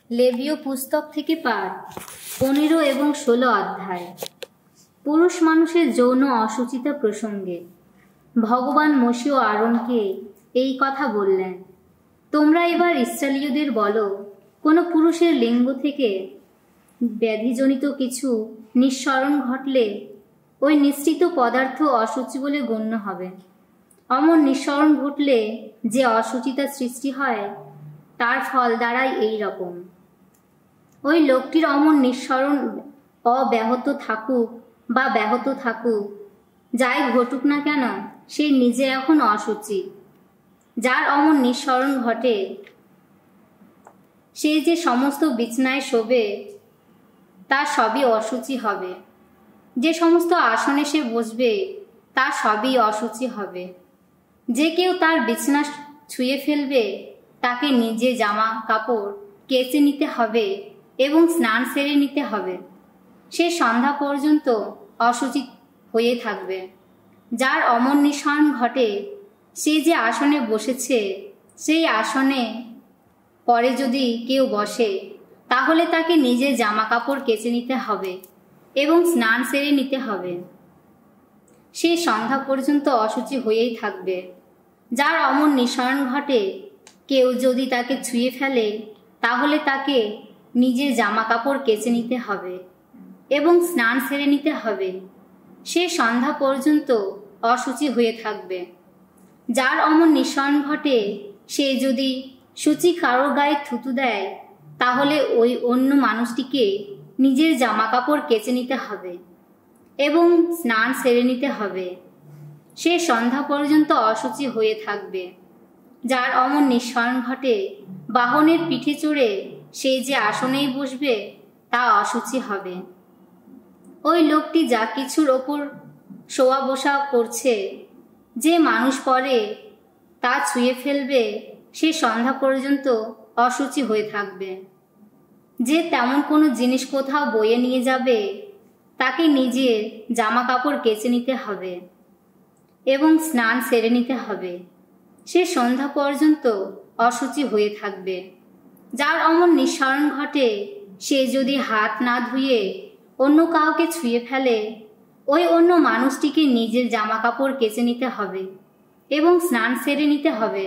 লেবীয় পুস্তক থেকে পাঠ 15 এবং 16 অধ্যায়। পুরুষ মানুষের যৌন অসুচিতা প্রসঙ্গে ভগবান মোশে ও আরনকে এই কথা বললেন, তোমরা এবার ইস্রায়েলীয়দের বলো, কোনো পুরুষের লিঙ্গ থেকে ব্যাধিজনিত কিছু নিঃসরণ ঘটলে ওই নিঃসৃত পদার্থ অসুচি বলে গণ্য হবে। অমন নিঃসরণ ঘটলে যে অসুচিতা সৃষ্টি হয় তার ফল দাঁড়ায় এই রকম: ওই লোকটির অমন নিঃসরণ অব্যাহত থাকুক বা ব্যাহত থাকুক, যাই ঘটুক না কেন, সে নিজে এখন অসুচি। যার অমন নিঃসরণ ঘটে সে যে সমস্ত বিছনায় শোবে তা সবই অসুচি হবে। যে সমস্ত আসনে সে বসবে তা সবই অসুচি হবে। যে কেউ তার বিছানা ছুঁয়ে ফেলবে তাকে নিজে জামা কাপড় কেচে নিতে হবে এবং স্নান সেরে নিতে হবে। সে সন্ধ্যা পর্যন্ত অসুচি হয়ে থাকবে। যার অমন নিঃসরণ ঘটে সে যে আসনে বসেছে সেই আসনে পরে যদি কেউ বসে তাহলে তাকে নিজে জামা কাপড় কেচে নিতে হবে এবং স্নান সেরে নিতে হবে। সে সন্ধ্যা পর্যন্ত অসুচি হয়েই থাকবে। যার অমন নিঃসরণ ঘটে কেউ যদি তাকে ছুঁয়ে ফেলে তাহলে তাকে নিজে জামা কাপড় কেচে নিতে হবে এবং স্নান সেরে নিতে হবে। সে সন্ধ্যা পর্যন্ত অসুচি হয়ে থাকবে। যার অমন নিঃসরণ ঘটে সে যদি সূচি কারোর গায়ে থুতু দেয় তাহলে ওই অন্য মানুষটিকে নিজের জামা কাপড় কেচে নিতে হবে এবং স্নান সেরে নিতে হবে। সে সন্ধ্যা পর্যন্ত অসুচি হয়ে থাকবে। যার অমন নিঃসরণ ঘটে বাহনের পিঠে চড়ে সে যে আসনেই বসবে তা অসুচি হবে। ওই লোকটি যা কিছুর ওপর শোয়া বসা করছে, যে মানুষ পরে তা ছুঁয়ে ফেলবে সে সন্ধ্যা পর্যন্ত অসুচি হয়ে থাকবে। যে তেমন কোনো জিনিস কোথাও বয়ে নিয়ে যাবে তাকে নিজের জামা কাপড় কেচে নিতে হবে এবং স্নান সেরে নিতে হবে। সে সন্ধ্যা পর্যন্ত অসুচি হয়ে থাকবে। যার অমন নিঃসরণ ঘটে সে যদি হাত না ধুয়ে অন্য কাউকে ছুঁয়ে ফেলে ওই অন্য মানুষটিকে নিজের জামা কাপড় কেচে নিতে হবে এবং স্নান সেরে নিতে হবে।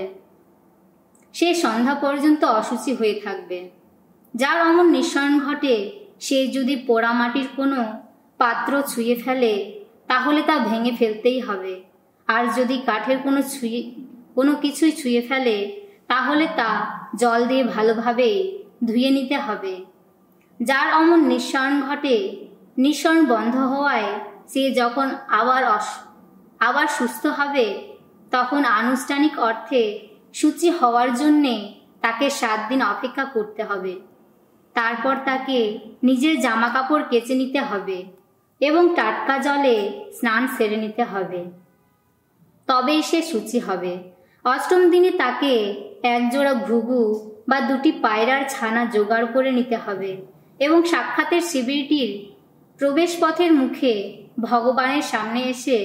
সে সন্ধ্যা পর্যন্ত অসুচি হয়ে থাকবে। যার অমন নিঃসরণ ঘটে সে যদি পোড়ামাটির কোনো পাত্র ছুঁয়ে ফেলে তাহলে তা ভেঙে ফেলতেই হবে। আর যদি কাঠের কোনো কিছুই ছুঁয়ে ফেলে তাহলে তা জল দিয়ে ভালোভাবে ধুয়ে নিতে হবে। যার অমন নিঃসরণ ঘটে নিঃসরণ বন্ধ হওয়ায় সে যখন আবার সুস্থ হবে তখন আনুষ্ঠানিক অর্থে শুচি হওয়ার জন্যে তাকে 7 দিন অপেক্ষা করতে হবে। তারপর তাকে নিজের জামা কাপড় কেচে নিতে হবে এবং টাটকা জলে স্নান সেরে নিতে হবে, তবেই সে শুচি হবে। 8ম দিনে তাকে একজোড়া ঘুঘু বা 2টি পায়রার ছানা জোগাড় করে নিতে হবে এবং সাক্ষাতের শিবিরটির প্রবেশ পথের মুখে ভগবানের সামনে এসে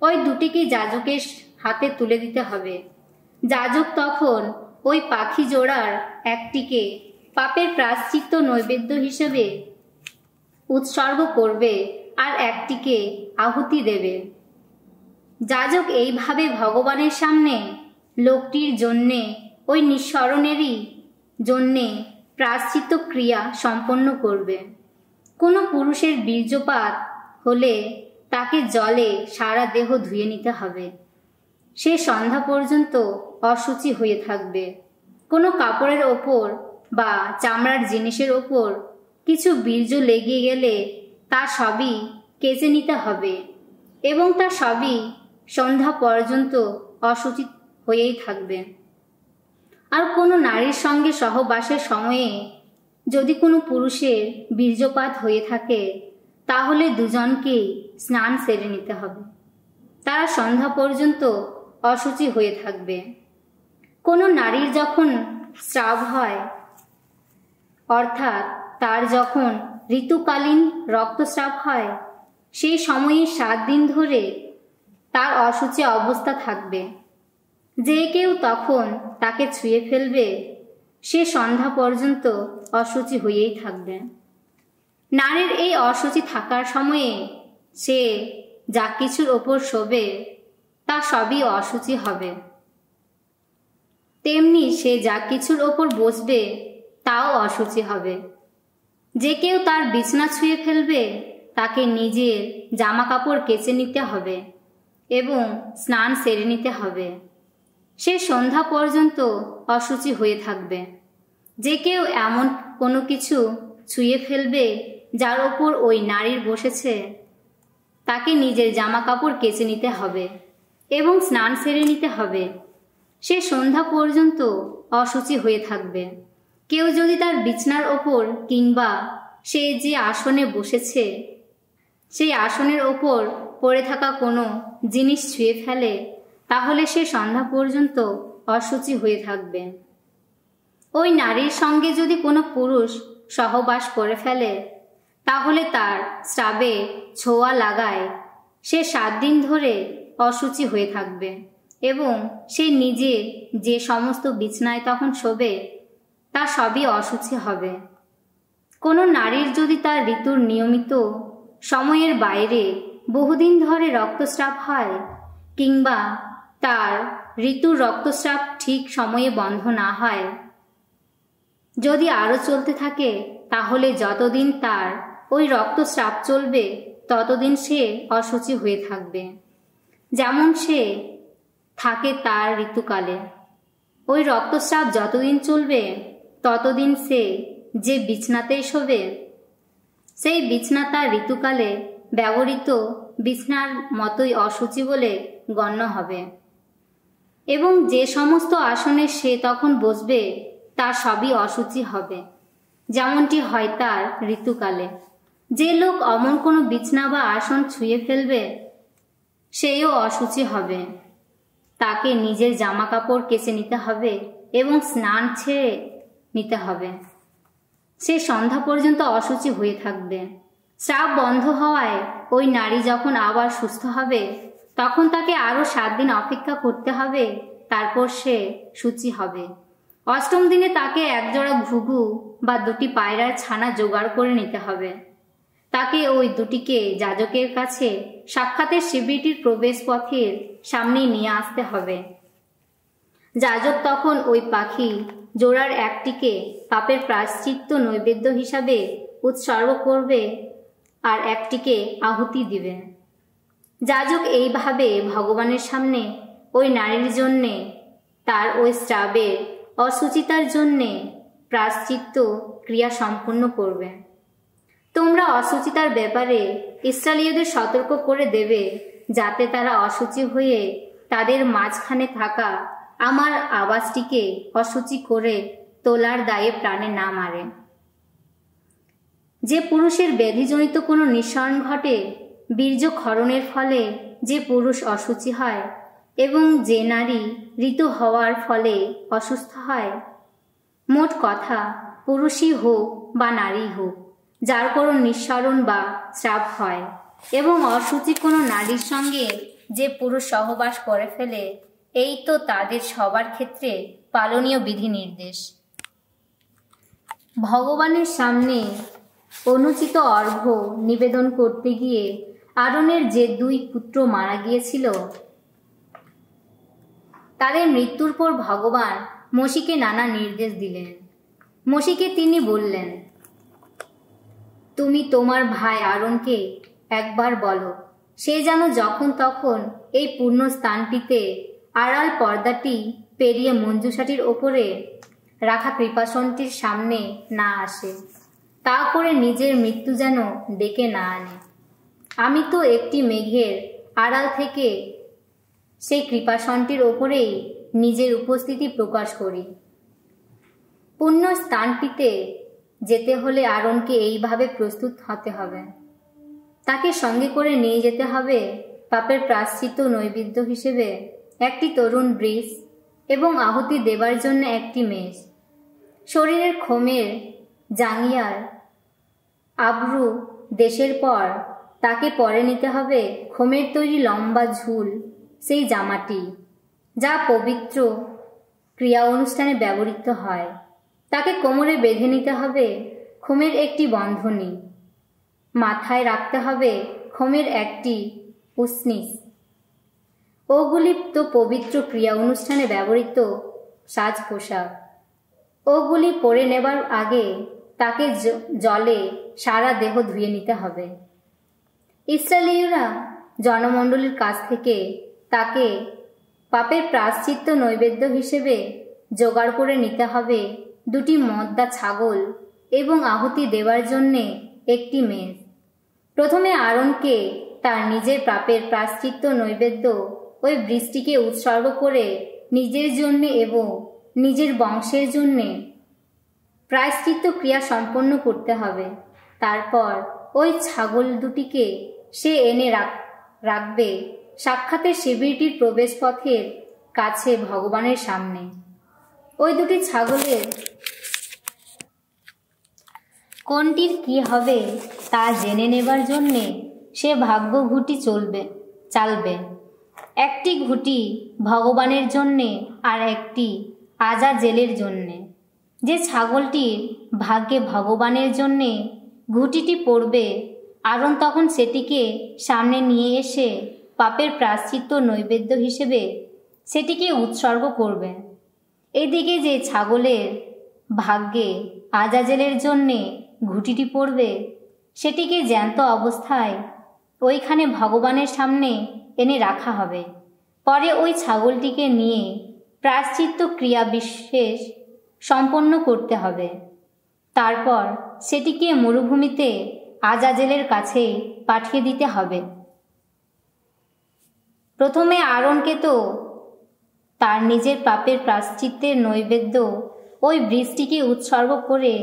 ওই 2টিকে যাজকের হাতে তুলে দিতে হবে। যাজক তখন ওই পাখি জোড়ার একটিকে পাপের প্রায়শ্চিত্ত নৈবেদ্য হিসেবে উৎসর্গ করবে আর একটিকে আহুতি দেবে। যাজক এইভাবে ভগবানের সামনে লোকটির জন্যে ওই নিঃসরণেরই জন্যে প্রায়শ্চিত্ত ক্রিয়া সম্পন্ন করবে। কোনো পুরুষের বীর্যপাত হলে তাকে জলে সারা দেহ ধুয়ে নিতে হবে। সে সন্ধ্যা পর্যন্ত অসুচি হয়ে থাকবে। কোনো কাপড়ের ওপর বা চামড়ার জিনিসের ওপর কিছু বীর্য লেগে গেলে তা সবই কেচে নিতে হবে এবং তা সবই সন্ধ্যা পর্যন্ত অসুচি হয়েই থাকবে। আর কোনো নারীর সঙ্গে সহবাসের সময়ে যদি কোনো পুরুষের বীর্যপাত হয়ে থাকে তাহলে দুজনকেই স্নান সেরে নিতে হবে। তারা সন্ধ্যা পর্যন্ত অসুচি হয়ে থাকবে। কোনো নারীর যখন স্রাব হয়, অর্থাৎ তার যখন ঋতুকালীন রক্তস্রাব হয়, সেই সময়ে 7 দিন ধরে তার অসুচি অবস্থা থাকবে। যে কেউ তখন তাকে ছুঁয়ে ফেলবে সে সন্ধ্যা পর্যন্ত অশুচি হয়েই থাকবে। নারীর এই অশুচি থাকার সময়ে সে যা কিছুর ওপর শোবে তা সবই অশুচি হবে। তেমনি সে যা কিছুর ওপর বসবে তাও অশুচি হবে। যে কেউ তার বিছানা ছুঁয়ে ফেলবে তাকে নিজের জামা কাপড় কেচে নিতে হবে এবং স্নান সেরে নিতে হবে। সে সন্ধ্যা পর্যন্ত অশুচি হয়ে থাকবে। যে কেউ এমন কোনো কিছু ছুঁয়ে ফেলবে যার ওপর ওই নারীর বসেছে তাকে নিজের জামা কাপড় কেচে নিতে হবে এবং স্নান সেরে নিতে হবে। সে সন্ধ্যা পর্যন্ত অশুচি হয়ে থাকবে। কেউ যদি তার বিছানার ওপর কিংবা সে যে আসনে বসেছে সেই আসনের ওপর পড়ে থাকা কোনো জিনিস ছুঁয়ে ফেলে তাহলে সে সন্ধ্যা পর্যন্ত অশুচি হয়ে থাকবে। ওই নারীর সঙ্গে যদি কোনো পুরুষ সহবাস করে ফেলে তাহলে তার স্রাবে ছোঁয়া লাগায় সে 7 দিন ধরে অশুচি হয়ে থাকবে এবং সে নিজে যে সমস্ত বিছানায় তখন শোবে তা সবই অশুচি হবে। কোনো নারীর যদি তার ঋতুর নিয়মিত সময়ের বাইরে বহুদিন ধরে রক্তস্রাব হয় কিংবা তার ঋতুর রক্তস্রাব ঠিক সময়ে বন্ধ না হয়, যদি আরও চলতে থাকে তাহলে যতদিন তার ওই রক্তস্রাব চলবে ততদিন সে অশুচি হয়ে থাকবে। যেমন সে থাকে তার ঋতুকালে, ওই রক্তস্রাব যতদিন চলবে ততদিন সে যে বিছানাতেই শোবে সেই বিছানা তার ঋতুকালে ব্যবহৃত বিছানার মতোই অশুচি বলে গণ্য হবে এবং যে সমস্ত আসনে সে তখন বসবে তার সবই অশুচি হবে, যেমনটি হয় তার ঋতুকালে। যে লোক অমন কোনো বিছানা বা আসন ছুঁয়ে ফেলবে সেও অশুচি হবে। তাকে নিজের জামা কাপড় কেচে নিতে হবে এবং স্নান ছেড়ে নিতে হবে। সে সন্ধ্যা পর্যন্ত অশুচি হয়ে থাকবে। স্রাব বন্ধ হওয়ায় ওই নারী যখন আবার সুস্থ হবে তখন তাকে আরও 7 দিন অপেক্ষা করতে হবে, তারপর সে শুচি হবে। 8ম দিনে তাকে একজোড়া ঘুঘু বা 2টি পায়রার ছানা জোগাড় করে নিতে হবে। তাকে ওই 2টিকে যাজকের কাছে সাক্ষাতের শিবিরটির প্রবেশ পথের সামনেই নিয়ে আসতে হবে। যাজক তখন ওই পাখি জোড়ার একটিকে পাপের প্রায়শ্চিত্ত নৈবেদ্য হিসাবে উৎসর্গ করবে আর একটিকে আহুতি দিবে। যাজক এইভাবে ভগবানের সামনে ওই নারীর জন্যে তার ওই স্রাবের অসুচিতার জন্যে প্রায়শ্চিত্ত ক্রিয়া সম্পূর্ণ করবে। তোমরা অসুচিতার ব্যাপারে ইস্রায়েলীয়দের সতর্ক করে দেবে যাতে তারা অশুচি হয়ে তাদের মাঝখানে থাকা আমার আবাসটিকে অশুচি করে তোলার দায়ে প্রাণে না মারে। যে পুরুষের ব্যাধিজনিত কোনো নিঃসরণ ঘটে, বীর্যক্ষরণের ফলে যে পুরুষ অশুচি হয় এবং যে নারী ঋতু হওয়ার ফলে অসুস্থ হয়, মোট কথা পুরুষই হোক বা নারী হোক, যার কোনো নিঃসরণ বা স্রাব হয় এবং অশুচি কোনো নারীর সঙ্গে যে পুরুষ সহবাস করে ফেলে, এই তো তাদের সবার ক্ষেত্রে পালনীয় বিধি নির্দেশ। ভগবানের সামনে অনুচিত অর্ঘ্য নিবেদন করতে গিয়ে আরনের যে 2 পুত্র মারা গিয়েছিল, তাদের মৃত্যুর পর ভগবান মোশিকে নানা নির্দেশ দিলেন। মোশিকে তিনি বললেন, তুমি তোমার ভাই আরনকে একবার বলো সে যেন যখন তখন এই পূর্ণ স্থানটিতে আড়াল পর্দাটি পেরিয়ে মঞ্জুষাটির ওপরে রাখা কৃপাসনটির সামনে না আসে, তা করে নিজের মৃত্যু যেন ডেকে না আনে। আমি তো একটি মেঘের আড়াল থেকে সেই কৃপাসনটির ওপরেই নিজের উপস্থিতি প্রকাশ করি। পুণ্য স্থানটিতে যেতে হলে আরনকে এইভাবে প্রস্তুত হতে হবে। তাকে সঙ্গে করে নিয়ে যেতে হবে পাপের প্রায়শ্চিত্ত নৈবেদ্য হিসেবে একটি তরুণ বৃষ এবং আহুতি দেবার জন্য একটি মেষ। শরীরের খোমের জাঙ্গিয়ার আবরু দেশের পর তাকে পরে নিতে হবে খোমের তৈরি লম্বা ঝুল সেই জামাটি, যা পবিত্র ক্রিয়া অনুষ্ঠানে ব্যবহৃত হয়। তাকে কোমরে বেঁধে নিতে হবে খোমের একটি বন্ধনী, মাথায় রাখতে হবে খোমের একটি উসনিস। ওগুলি তো পবিত্র ক্রিয়া অনুষ্ঠানে ব্যবহৃত সাজ পোশাক। ওগুলি পরে নেবার আগে তাকে জলে সারা দেহ ধুয়ে নিতে হবে। ইসরায়েলীয়রা জনমণ্ডলীর কাছ থেকে তাকে পাপের প্রায়শ্চিত্ত নৈবেদ্য হিসেবে জোগাড় করে নিতে হবে দুটি মদ্দা ছাগল এবং আহুতি দেওয়ার জন্যে একটি মেষ। প্রথমে আরনকে তার নিজের পাপের প্রায়শ্চিত্ত নৈবেদ্য ওই বৃষ্টিকে উৎসর্গ করে নিজের জন্যে এবং নিজের বংশের জন্যে প্রায়শ্চিত্ত ক্রিয়া সম্পন্ন করতে হবে। তারপর ওই ছাগল দুটিকে সে এনে রাখবে সাক্ষাতের শিবিরটির প্রবেশপথের কাছে ভগবানের সামনে। ওই দুটি ছাগলের কোনটির কি হবে তা জেনে নেবার জন্যে সে ভাগ্য ঘুঁটি চালবে। একটি ঘুঁটি ভগবানের জন্যে আর একটি আজাজেলের জন্যে। যে ছাগলটির ভাগ্যে ভগবানের জন্যে ঘুঁটিটি পড়বে, আরন তখন সেটিকে সামনে নিয়ে এসে পাপের প্রায়শ্চিত্ত নৈবেদ্য হিসেবে সেটিকে উৎসর্গ করবে। এদিকে যে ছাগলের ভাগ্যে আজাজেলের জন্যে ঘুঁটিটি পড়বে, সেটিকে জ্যান্ত অবস্থায় ওইখানে ভগবানের সামনে এনে রাখা হবে। পরে ওই ছাগলটিকে নিয়ে প্রায়শ্চিত্ত ক্রিয়া বিশেষ সম্পন্ন করতে হবে। তারপর সেটিকে মরুভূমিতে আজাজেলের কাছে পাঠিয়ে দিতে হবে। প্রথমে আরনকে তো তার নিজের পাপের প্রায়শ্চিত্তের নৈবেদ্য ওই বৃষ্টিকে উৎসর্গ করে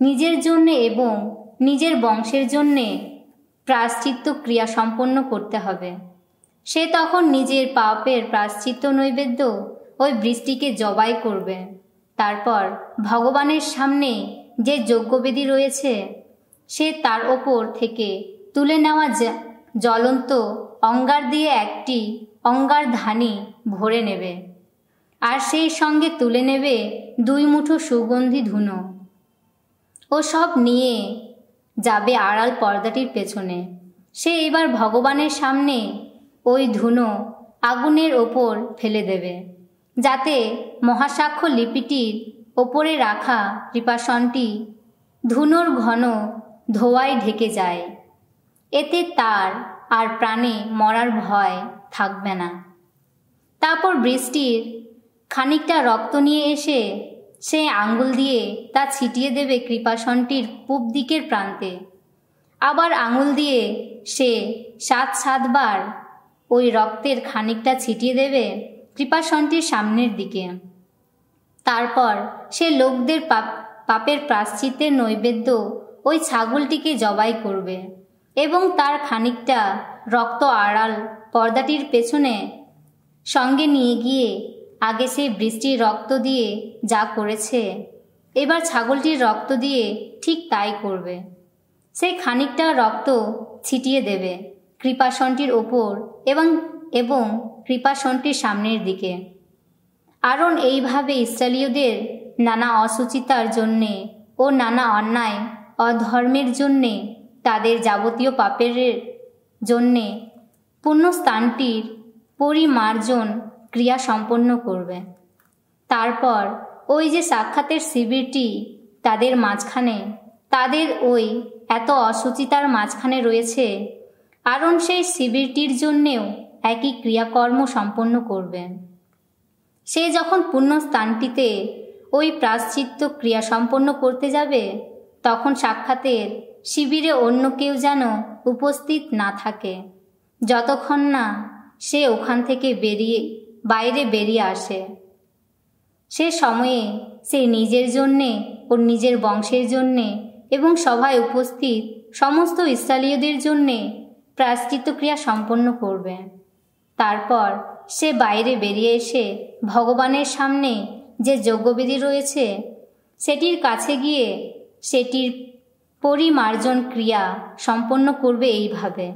নিজের জন্যে এবং নিজের বংশের জন্যে প্রায়শ্চিত্ত ক্রিয়া সম্পন্ন করতে হবে। সে তখন নিজের পাপের প্রায়শ্চিত্ত নৈবেদ্য ওই বৃষ্টিকে জবাই করবে। তারপর ভগবানের সামনে যে যজ্ঞবেদী রয়েছে, সে তার ওপর থেকে তুলে নেওয়া জ্বলন্ত অঙ্গার দিয়ে একটি অঙ্গার ধানি ভরে নেবে, আর সেই সঙ্গে তুলে নেবে 2 মুঠো সুগন্ধি ধুনো। ও সব নিয়ে যাবে আড়াল পর্দাটির পেছনে। সে এবার ভগবানের সামনে ওই ধুনো আগুনের ওপর ফেলে দেবে, যাতে মহাসাক্ষ্য লিপিটির ওপরে রাখা কৃপাসনটি ধুনোর ঘন ধোঁয়ায় ঢেকে যায়। এতে তার আর প্রাণে মরার ভয় থাকবে না। তারপর বৃষ্টির খানিকটা রক্ত নিয়ে এসে সে আঙ্গুল দিয়ে তা ছিটিয়ে দেবে কৃপাসনটির পূব দিকের প্রান্তে। আবার আঙুল দিয়ে সে 7 বার ওই রক্তের খানিকটা ছিটিয়ে দেবে কৃপাসনটির সামনের দিকে। তারপর সে লোকদের পাপের প্রায়শ্চিত্তের নৈবেদ্য ওই ছাগলটিকে জবাই করবে এবং তার খানিকটা রক্ত আড়াল পর্দাটির পেছনে সঙ্গে নিয়ে গিয়ে আগে সে বৃষ্টির রক্ত দিয়ে যা করেছে, এবার ছাগলটির রক্ত দিয়ে ঠিক তাই করবে। সে খানিকটা রক্ত ছিটিয়ে দেবে কৃপাসনটির ওপর এবং কৃপাসনটির সামনের দিকে। আরন এইভাবে ইসরায়েলীয়দের নানা অসুচিতার জন্যে ও নানা অন্যায় অধর্মের জন্যে তাদের যাবতীয় পাপের জন্যে পুণ্যস্থানটির পরিমার্জন ক্রিয়া সম্পন্ন করবে। তারপর ওই যে সাক্ষাতের শিবিরটি তাদের মাঝখানে, তাদের ওই এত অসুচিতার মাঝখানে রয়েছে, আরন সেই শিবিরটির জন্যেও একই ক্রিয়াকর্ম সম্পন্ন করবেন। সে যখন পুণ্যস্থানটিতে ওই প্রায়শ্চিত্ত ক্রিয়া সম্পন্ন করতে যাবে, তখন সাক্ষাতের শিবিরে অন্য কেউ যেন উপস্থিত না থাকে, যতক্ষণ না সে ওখান থেকে বাইরে বেরিয়ে আসে। সে সময়ে সে নিজের জন্যে ও নিজের বংশের জন্যে এবং সভায় উপস্থিত সমস্ত ইসরায়েলীয়দের জন্যে প্রায়শ্চিত্ত ক্রিয়া সম্পন্ন করবে। তারপর সে বাইরে বেরিয়ে এসে ভগবানের সামনে যে যজ্ঞবেদী রয়েছে সেটির কাছে গিয়ে সেটির পরিমার্জন ক্রিয়া সম্পন্ন করবে। এইভাবে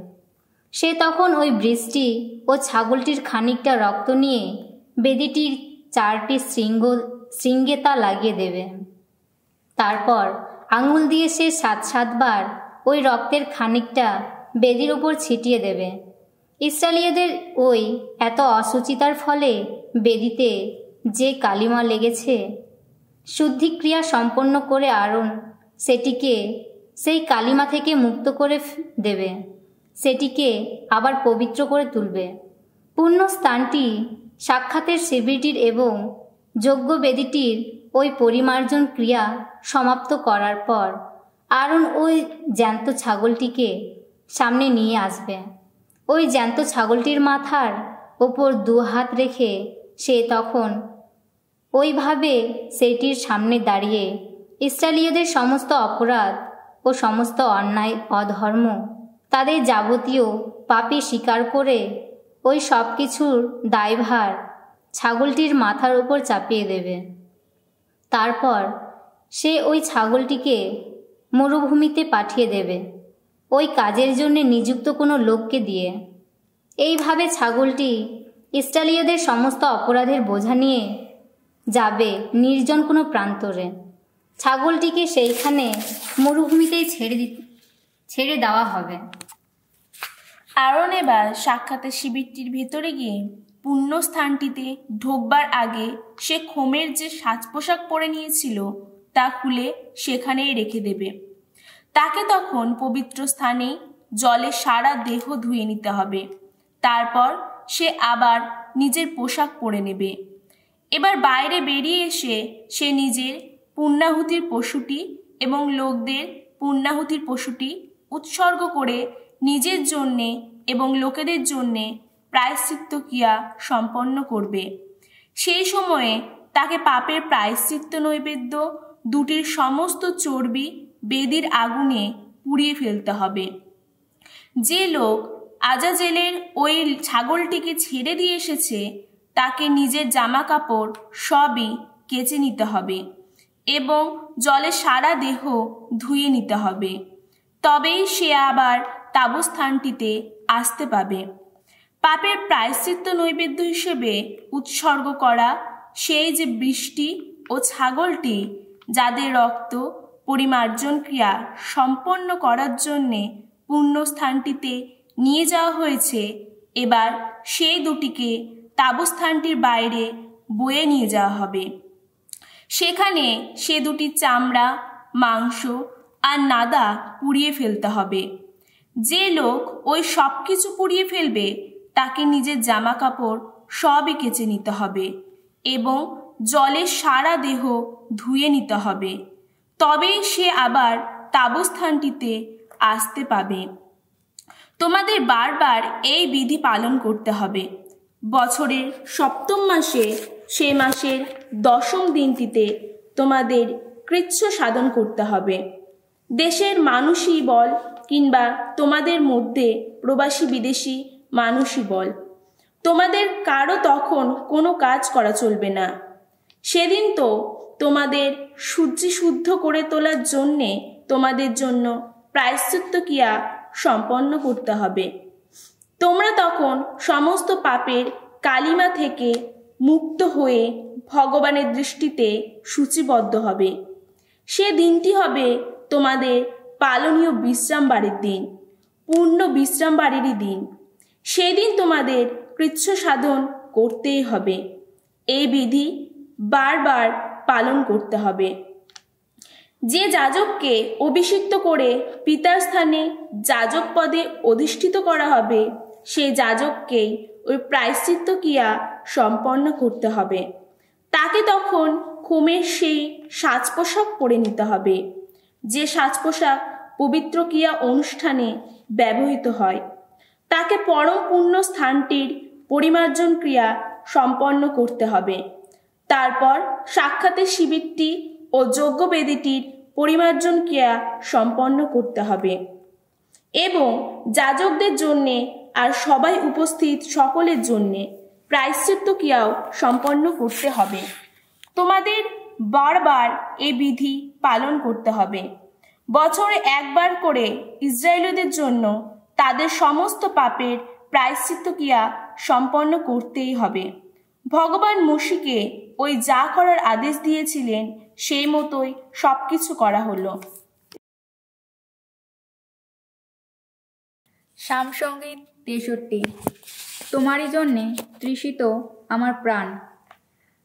সে তখন ওই বৃষ্টি ও ছাগলটির খানিকটা রক্ত নিয়ে বেদিটির 4টি শৃঙ্গে তা লাগিয়ে দেবে। তারপর আঙুল দিয়ে সে 7-7বার ওই রক্তের খানিকটা বেদির উপর ছিটিয়ে দেবে। ইসরায়েলীয়দের ওই এত অসুচিতার ফলে বেদিতে যে কালিমা লেগেছে, শুদ্ধিক্রিয়া সম্পন্ন করে আরন সেটিকে সেই কালিমা থেকে মুক্ত করে দেবে, সেটিকে আবার পবিত্র করে তুলবে। পুণ্য স্থানটি সাক্ষাতের শিবিরটির এবং যজ্ঞ বেদিটির ওই পরিমার্জন ক্রিয়া সমাপ্ত করার পর আরন ওই জ্যান্ত ছাগলটিকে সামনে নিয়ে আসবে। ওই জ্যান্ত ছাগলটির মাথার ওপর 2 হাত রেখে সে তখন ওইভাবে সেটির সামনে দাঁড়িয়ে ইসরায়েলীয়দের সমস্ত অপরাধ ও সমস্ত অন্যায় অধর্ম, তাদের যাবতীয় পাপী স্বীকার করে ওই সব কিছুর দায়ভার ছাগলটির মাথার উপর চাপিয়ে দেবে। তারপর সে ওই ছাগলটিকে মরুভূমিতে পাঠিয়ে দেবে, ওই কাজের জন্য নিযুক্ত কোনো লোককে দিয়ে। এইভাবে ছাগলটি ইসরায়েলীয়দের সমস্ত অপরাধের বোঝা নিয়ে যাবে নির্জন কোনো প্রান্তরে। ছাগলটিকে সেইখানে মরুভূমিতেই ছেড়ে দেওয়া হবে। আরন এবার সাক্ষাতের শিবিরটির ভেতরে গিয়ে পুণ্যস্থানটিতে ঢোকবার আগে সে খোমের যে সাজ পোশাক পরে নিয়েছিল তা খুলে সেখানেই রেখে দেবে। তাকে তখন পবিত্র স্থানে জলে সারা দেহ ধুয়ে নিতে হবে। তারপর সে আবার নিজের পোশাক পরে নেবে। এবার বাইরে বেরিয়ে এসে সে নিজের পুণ্যাহুতির পশুটি এবং লোকদের পুণ্যাহুতির পশুটি উৎসর্গ করে নিজের জন্যে এবং লোকেদের জন্যে প্রায়শ্চিত্ত ক্রিয়া সম্পন্ন করবে। সেই সময়ে তাকে পাপের প্রায়শ্চিত্ত নৈবেদ্য দুটির সমস্ত চর্বি বেদির আগুনে পুড়িয়ে ফেলতে হবে। যে লোক আজাজেলের ওই ছাগলটিকে ছেড়ে দিয়ে এসেছে তাকে নিজের জামা কাপড় সবই কেচে নিতে হবে এবং জলে সারা দেহ ধুয়ে নিতে হবে, তবেই সে আবার তাবুস্থানটিতে আসতে পাবে। পাপের প্রায়শ্চিত্ত নৈবেদ্য হিসেবে উৎসর্গ করা সেই যে বৃষ্টি ও ছাগলটি যাদের রক্ত পরিমার্জন ক্রিয়া সম্পন্ন করার জন্যে পুণ্যস্থানটিতে নিয়ে যাওয়া হয়েছে, এবার সেই দুটিকে তাবুস্থানটির বাইরে বয়ে নিয়ে যাওয়া হবে। সেখানে সে দুটি চামড়া, মাংস আর নাদা পুড়িয়ে ফেলতে হবে। যে লোক ওই সব কিছু পুড়িয়ে ফেলবে তাকে নিজের জামা কাপড় সবই কেচে নিতে হবে এবং জলে সারা দেহ ধুয়ে নিতে হবে, তবেই সে আবার তাবুস্থানটিতে আসতে পাবে। তোমাদের বারবার এই বিধি পালন করতে হবে। বছরের 7ম মাসে সে মাসের 10ম দিনটিতে তোমাদের কৃচ্ছ সাধন করতে হবে। দেশের মানুষই বল কিংবা তোমাদের মধ্যে প্রবাসী বিদেশি মানুষই বল, তোমাদের কারো তখন কোনো কাজ করা চলবে না। সেদিন তো তোমাদের শুদ্ধ করে তোলার জন্যে তোমাদের জন্য প্রায়শ্চিত্ত ক্রিয়া সম্পন্ন করতে হবে। তোমরা তখন সমস্ত পাপের কালিমা থেকে মুক্ত হয়ে ভগবানের দৃষ্টিতে সূচিবদ্ধ হবে। সে দিনটি হবে তোমাদের পালনীয় বিশ্রামবারের দিন, পূর্ণ বিশ্রামবারেরই দিন। সেদিন তোমাদের কৃচ্ছ সাধন করতেই হবে। এই বিধি বারবার পালন করতে হবে। যে যাজককে অভিষিক্ত করে পিতার স্থানে যাজক পদে অধিষ্ঠিত করা হবে সেই যাজককেই ওই প্রায়শ্চিত্ত ক্রিয়া সম্পন্ন করতে হবে। তাকে তখন খোমের সেই সাজ পোশাক পরে নিতে হবে, যে সাজ পোশাক পবিত্র ক্রিয়া অনুষ্ঠানে ব্যবহৃত হয়। তাকে পরম পুণ্য স্থানটির পরিমার্জন ক্রিয়া সম্পন্ন করতে হবে। তারপর সাক্ষাতের শিবিরটি ও যজ্ঞবেদিটির পরিমার্জন ক্রিয়া সম্পন্ন করতে হবে এবং যাজকদের জন্যে আর সবাই উপস্থিত সকলের জন্যে প্রায়শ্চিত্ত ক্রিয়াও সম্পন্ন করতে হবে। তোমাদের বারবার এই বিধি পালন করতে হবে। বছরে একবার করে ইসরায়েলীয়দের জন্য তাদের সমস্ত পাপের প্রায়শ্চিত্ত ক্রিয়া সম্পন্ন করতেই হবে। ভগবান মোশিকে ওই যা করার আদেশ দিয়েছিলেন সেই মতোই সবকিছু করা হলো। সামসঙ্গীত 63। তোমারই জন্যে তৃষিত আমার প্রাণ।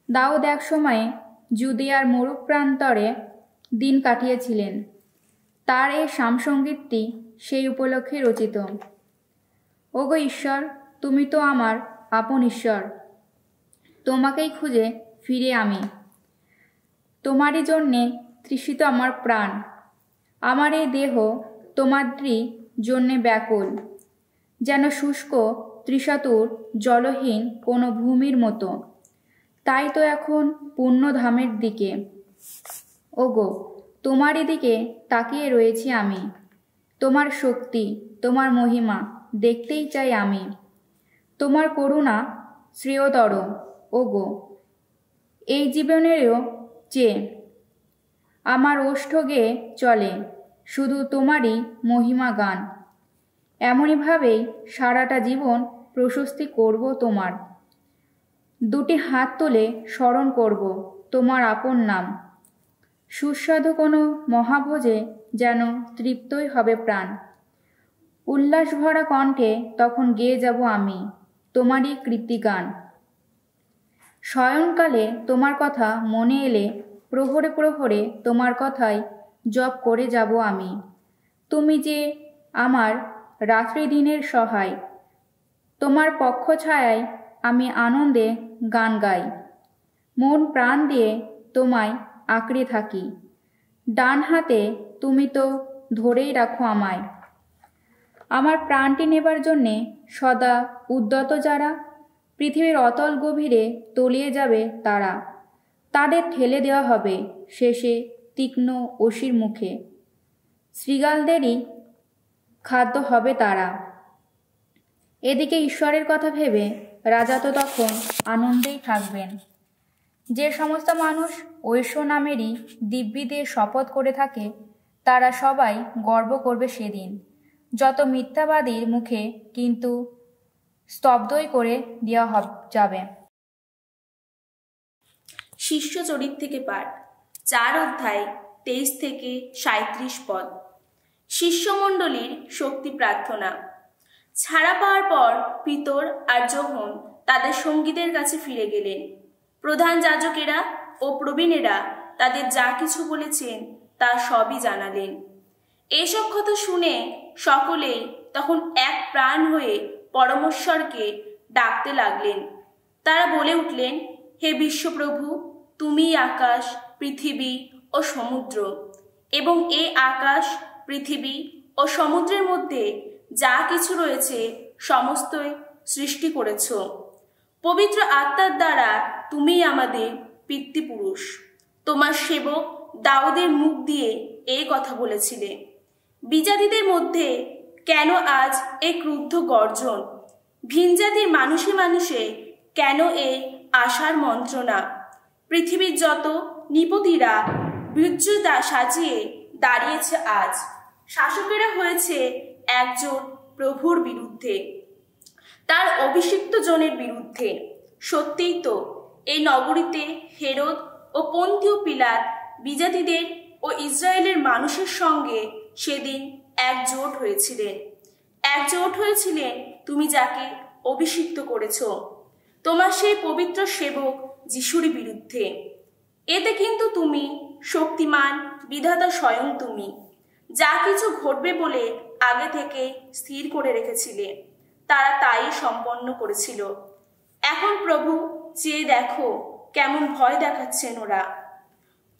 দাউদ এক সময়ে জুদিয়ার মরুপ্রান্তরে দিন কাটিয়েছিলেন। তার এই সামসঙ্গীতটি সেই উপলক্ষে রচিত। ওগো ঈশ্বর, তুমি তো আমার আপন ঈশ্বর, তোমাকেই খুঁজে ফিরে আমি। তোমারই জন্যে তৃষিত আমার প্রাণ। আমার এই দেহ তোমারই জন্যে ব্যাকুল, যেন শুষ্ক তৃষাতুর জলহীন কোনো ভূমির মতো। তাই তো এখন পুণ্যধামের দিকে, ওগো তোমারই দিকে তাকিয়ে রয়েছি আমি। তোমার শক্তি, তোমার মহিমা দেখতেই চাই আমি। তোমার করুণা শ্রেয়তর, ওগো এই জীবনেরও চেয়ে। আমার ওষ্ঠ গেয়ে চলে শুধু তোমারই মহিমা গান। এমনইভাবেই সারাটা জীবন প্রশস্তি করব তোমার। দুটি হাত তুলে স্মরণ করব তোমার আপন নাম। সুস্বাদু কোনো মহাভোজে যেন তৃপ্তই হবে প্রাণ। উল্লাস ভরা কণ্ঠে তখন গেয়ে যাব আমি তোমারই কীর্তিগান। শয়নকালে তোমার কথা মনে এলে প্রহরে প্রহরে তোমার কথাই জপ করে যাব আমি। তুমি যে আমার রাত্রি দিনের সহায়, তোমার পক্ষ ছায়ায় আমি আনন্দে গান গাই। মন প্রাণ দিয়ে তোমায় আঁকড়ে থাকি, ডান হাতে তুমি তো ধরেই রাখো আমায়। আমার প্রাণটি নেবার জন্যে সদা উদ্যত যারা, পৃথিবীর অতল গভীরে তলিয়ে যাবে তারা। তাদের ঠেলে দেওয়া হবে শেষে তীক্ষ্ণ অসির মুখে, শৃগালদেরই খাদ্য হবে তারা। এদিকে ঈশ্বরের কথা ভেবে রাজা তো তখন আনন্দেই থাকবেন। যে সমস্ত মানুষ ঐশ্ব নামেরই দিব্যিদের শপথ করে থাকে, তারা সবাই গর্ব করবে সেদিন। যত মিথ্যাবাদীর মুখে কিন্তু স্তব্ধই করে দেওয়া যাবে। শিষ্য চরিত থেকে পাঠ, 4 অধ্যায় 23 থেকে 37 পদ। শিষ্যমণ্ডলীর শক্তি প্রার্থনা। ছাড়া পাওয়ার পর পিতর আর যোহন তাদের সঙ্গীদের কাছে ফিরে গেলেন। প্রধান যাজকেরা ও প্রবীণেরা তাদের যা কিছু বলেছেন তা সবই জানালেন। এসব কথা শুনে সকলেই তখন এক প্রাণ হয়ে পরমেশ্বরকে ডাকতে লাগলেন। তারা বলে উঠলেন, হে বিশ্বপ্রভু, তুমি আকাশ, পৃথিবী ও সমুদ্র এবং এই আকাশ, পৃথিবী ও সমুদ্রের মধ্যে যা কিছু রয়েছে সমস্তই সৃষ্টি করেছ। পবিত্র আত্মার দ্বারা তুমি আমাদের পিতৃপুরুষ তোমার সেবক দাউদের মুখ দিয়ে এই কথা বলেছিলে। বিজাতিদের মধ্যে কেন আজ এই ক্রুদ্ধ গর্জন? ভিনজাতির মানুষে মানুষে কেন এই আশার মন্ত্রণা? পৃথিবীর যত নৃপতিরা বীর্যতা সাজিয়ে দাঁড়িয়েছে আজ। শাসকেরা হয়েছে একজন প্রভুর বিরুদ্ধে, তার অভিষিক্ত জনের বিরুদ্ধে। সত্যিই তো এই নগরীতে হেরোদ ও পন্তীয় পিলাত বিজাতিদের ও ইসরায়েলের মানুষের সঙ্গে সেদিন একজোট হয়েছিলেন তুমি যাকে অভিষিক্ত করেছ, তোমার সেই পবিত্র সেবক যিশুর বিরুদ্ধে। এতে কিন্তু তুমি শক্তিমান বিধাতা স্বয়ং, তুমি যা কিছু ঘটবে বলে আগে থেকে স্থির করে রেখেছিলে, তারা তাই সম্পন্ন করেছিল। এখন প্রভু চেয়ে দেখো কেমন ভয় দেখাচ্ছেন ওরা।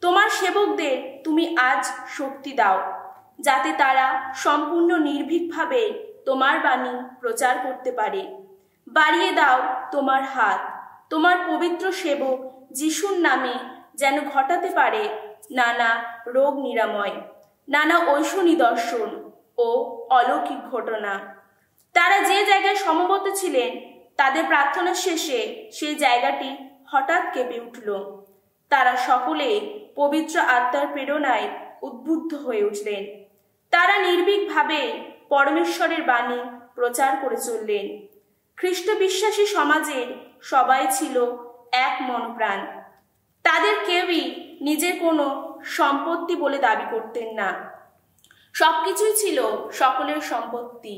তোমার সেবকদের তুমি আজ শক্তি দাও, যাতে তারা সম্পূর্ণ নির্ভীকভাবে তোমার বাণী প্রচার করতে পারে। বাড়িয়ে দাও তোমার হাত, তোমার পবিত্র সেবক যিশুর নামে যেন ঘটাতে পারে নানা রোগ নিরাময়, নানা ঐশ্ব নিদর্শন ও অলৌকিক ঘটনা। তারা যে জায়গায় সমবেত ছিলেন, তাদের প্রার্থনার শেষে সেই জায়গাটি হঠাৎ কেঁপে উঠল। তারা সকলে পবিত্র আত্মার প্রেরণায় উদ্বুদ্ধ হয়ে উঠলেন। তারা নির্ভীকভাবে পরমেশ্বরের বাণী প্রচার করে চললেন। খ্রিস্ট বিশ্বাসী সমাজের সবাই ছিল এক মনপ্রাণ। তাদের কেউই নিজের কোনো সম্পত্তি বলে দাবি করতেন না। সবকিছুই ছিল সকলের সম্পত্তি।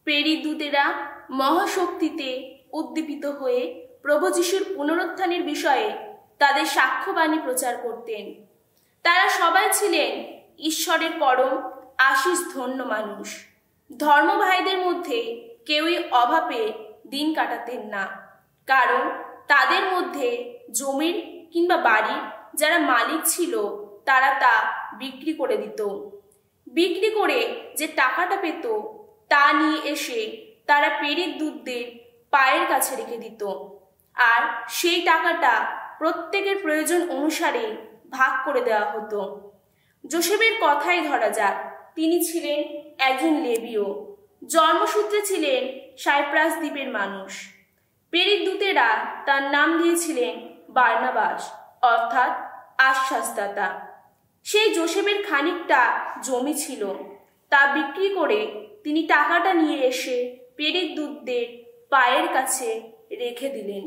প্রেরিত দূতেরা মহাশক্তিতে উদ্দীপিত হয়ে প্রভু যিশুর পুনরুত্থানের বিষয়ে তাদের সাক্ষ্যবাণী প্রচার করতেন। তারা সবাই ছিলেন ঈশ্বরের পরম আশীষ ধন্য মানুষ। ধর্মভাইদের মধ্যে কেউই অভাবে দিন কাটাতেন না, কারণ তাদের মধ্যে জমির কিংবা বাড়ির যারা মালিক ছিল তারা তা বিক্রি করে দিত। বিক্রি করে যে টাকাটা পেত তা নিয়ে এসে তারা প্রেরিত দূতদের পায়ের কাছে রেখে দিত, আর সেই টাকাটা প্রত্যেকের প্রয়োজন অনুসারে ভাগ করে দেওয়া হতো। যোসেফের কথাই ধরা যাক, তিনি ছিলেন একজন লেবীয়, জন্মসূত্রে ছিলেন সাইপ্রাস দ্বীপের মানুষ। প্রেরিত দূতেরা তার নাম দিয়েছিলেন বার্নাবাস, অর্থাৎ আশ্বাসদাতা। সেই যোসেফের খানিকটা জমি ছিল, তা বিক্রি করে তিনি টাকাটা নিয়ে এসে প্রেরিত দূতদের পায়ের কাছে রেখে দিলেন।